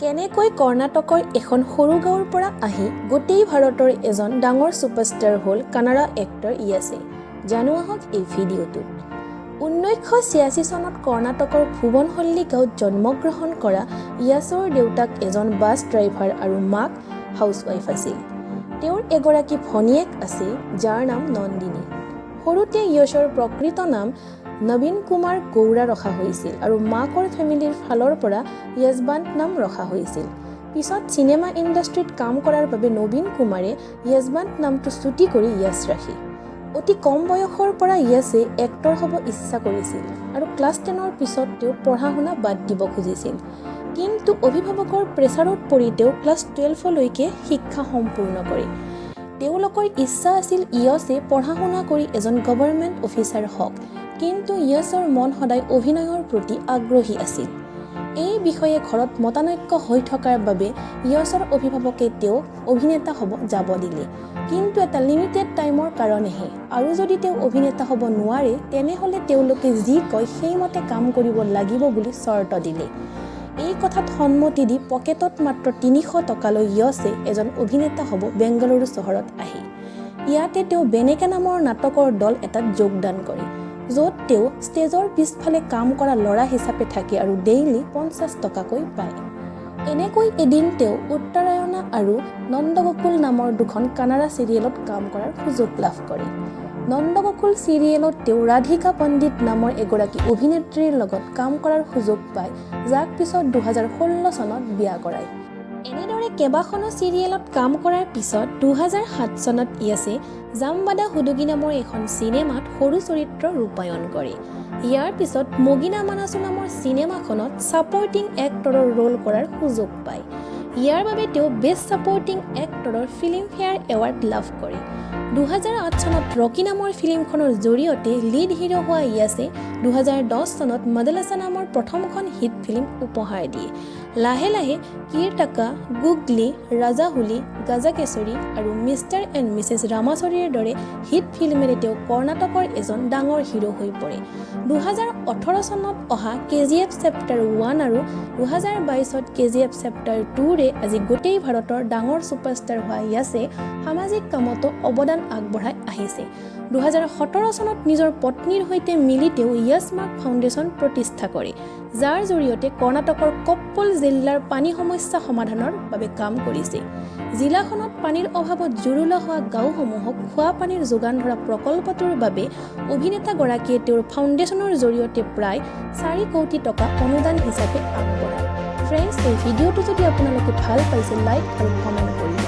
কেনেকৈ কৰ্ণাটকৰ এখন সৰু গাঁৱৰ পৰা আহি গোটেই ভাৰতৰ এজন ডাঙৰ ছুপাৰষ্টাৰ হ'ল কানাড়া এক্টৰ ইয়াছে। জানো আহক এই ভিডিঅ'টোত। 1986 চনত কৰ্ণাটকৰ ভুৱনহল্লী গাঁৱত জন্মগ্ৰহণ কৰা ইয়াছৰ দেউতাক এজন বাছ ড্ৰাইভাৰ আৰু মাক হাউচৱাইফ আছিল। তেওঁৰ এগৰাকী ভনীয়েক আছিল যাৰ নাম নন্দিনী। সৰুতে ইয়াছৰ প্ৰকৃত নাম নবীন কুমাৰ গৌড়া ৰখা হৈছিল আৰু মাকৰ ফেমিলিৰ ফালৰ পৰা য়েজবান্ত নাম ৰখা হৈছিল। পিছত চিনেমা ইণ্ডাষ্ট্ৰীত কাম কৰাৰ বাবে নবীন কুমাৰে য়েজবান্ত নামটো চুটি কৰি ইয়াছ ৰাখি অতি কম বয়সৰ পৰা ইয়াছে এক্টৰ হ'ব ইচ্ছা কৰিছিল আৰু ক্লাছ 10ৰ পিছত তেওঁ পঢ়া শুনা বাদ দিব খুজিছিল। কিন্তু অভিভাৱকৰ প্ৰেছাৰত পৰি তেওঁ ক্লাছ 12লৈকে শিক্ষা সম্পূৰ্ণ কৰে। তেওঁলোকৰ ইচ্ছা আছিল ইয়াছে পঢ়া শুনা কৰি এজন গভৰ্ণমেণ্ট অফিচাৰ হওক, কিন্তু ইয়াছৰ মন সদায় অভিনয়ৰ প্ৰতি আগ্ৰহী আছিল। এই বিষয়ে ঘৰত মতানৈক্য হৈ থকাৰ বাবে ইয়াছৰ অভিভাৱকে তেওঁক অভিনেতা হ'ব যাব দিলে, কিন্তু এটা লিমিটেড টাইমৰ কাৰণেহে, আৰু যদি তেওঁ অভিনেতা হ'ব নোৱাৰে তেনেহ'লে তেওঁলোকে যি কয় সেইমতে কাম কৰিব লাগিব বুলি চৰ্ত দিলে। এই কথাত সন্মতি দি পকেটত মাত্ৰ 300 টকালৈ ইয়াছে এজন অভিনেতা হ'ব বেংগালুৰু চহৰত আহি। ইয়াতে তেওঁ বেনেকা নামৰ নাটকৰ দল এটাত যোগদান কৰে, য'ত তেওঁ ষ্টেজৰ পিছফালে কাম কৰা ল'ৰা হিচাপে থাকে আৰু ডেইলি 50 টকাকৈ পায়। এনেকৈ এদিন তেওঁ উত্তৰায়ণা আৰু নন্দগোকুল নামৰ দুখন কানাড়া চিৰিয়েলত কাম কৰাৰ সুযোগ লাভ কৰে। নন্দগোকুল চিৰিয়েলত তেওঁ ৰাধিকা পণ্ডিত নামৰ এগৰাকী অভিনেত্ৰীৰ লগত কাম কৰাৰ সুযোগ পায়, যাক পিছত 2016 চনত বিয়া কৰায়। এনেদৰে কেইবাখনো চিৰিয়েলত কাম কৰাৰ পিছত 2007 চনত ইয়াছে জামবাদা হুদুগি নামৰ এখন চিনেমাত সৰু চৰিত্ৰ ৰূপায়ণ কৰে। ইয়াৰ পিছত মগিনা মানাচু নামৰ চিনেমাখনত ছাপৰ্টিং এক্টৰৰ ৰোল কৰাৰ সুযোগ পায়। ইয়াৰ বাবে তেওঁ বেষ্ট ছাপৰ্টিং এক্টৰৰ ফিল্মফেয়াৰ এৱাৰ্ড লাভ কৰে। 2008 চনত ৰকি নামৰ ফিল্মখনৰ জৰিয়তে লিড হিৰো হোৱা ইয়াছে 2010 চনত মদলাছা নামৰ প্ৰথমখন হিট ফিল্ম উপহাৰ দিয়ে। লাহে লাহে কীৰ্তাকা, গুগলি, ৰাজাহুলি, গাজাকেশৰী আৰু মিষ্টাৰ এণ্ড মিছেছ ৰামাচৰীৰ দৰে হিট ফিল্মেৰে তেওঁ কৰ্ণাটকৰ এজন ডাঙৰ হিৰো হৈ পৰে। 2018 চনত অহা KGF চেপ্টাৰ 1 আৰু 2022ত KGF চেপ্টাৰ 2ৰে আজি গোটেই ভাৰতৰ ডাঙৰ ছুপাৰষ্টাৰ হোৱা ইয়াছে সামাজিক কামতো অৱদান আগবঢ়াই আহিছে। 2017 চনত নিজৰ পত্নীৰ সৈতে মিলি তেওঁ য়াছ মাৰ্ক ফাউণ্ডেশ্যন প্ৰতিষ্ঠা কৰে, যাৰ জৰিয়তে কৰ্ণাটকৰ কপ্পল জিলাৰ পানী সমস্যা সমাধানৰ বাবে কাম কৰিছে। জিলাখনত পানীৰ অভাৱত জুৰুলা হোৱা গাঁওসমূহক খোৱা পানীৰ যোগান ধৰা প্ৰকল্পটোৰ বাবে অভিনেতাগৰাকীয়ে তেওঁৰ ফাউণ্ডেশ্যনৰ জৰিয়তে প্ৰায় 4 কোটি টকা অনুদান হিচাপে আগবঢ়ায়। ফ্ৰেণ্ডছ, এই ভিডিঅ'টো যদি আপোনালোকে ভাল পাইছে লাইক আৰু কমেণ্ট কৰিব।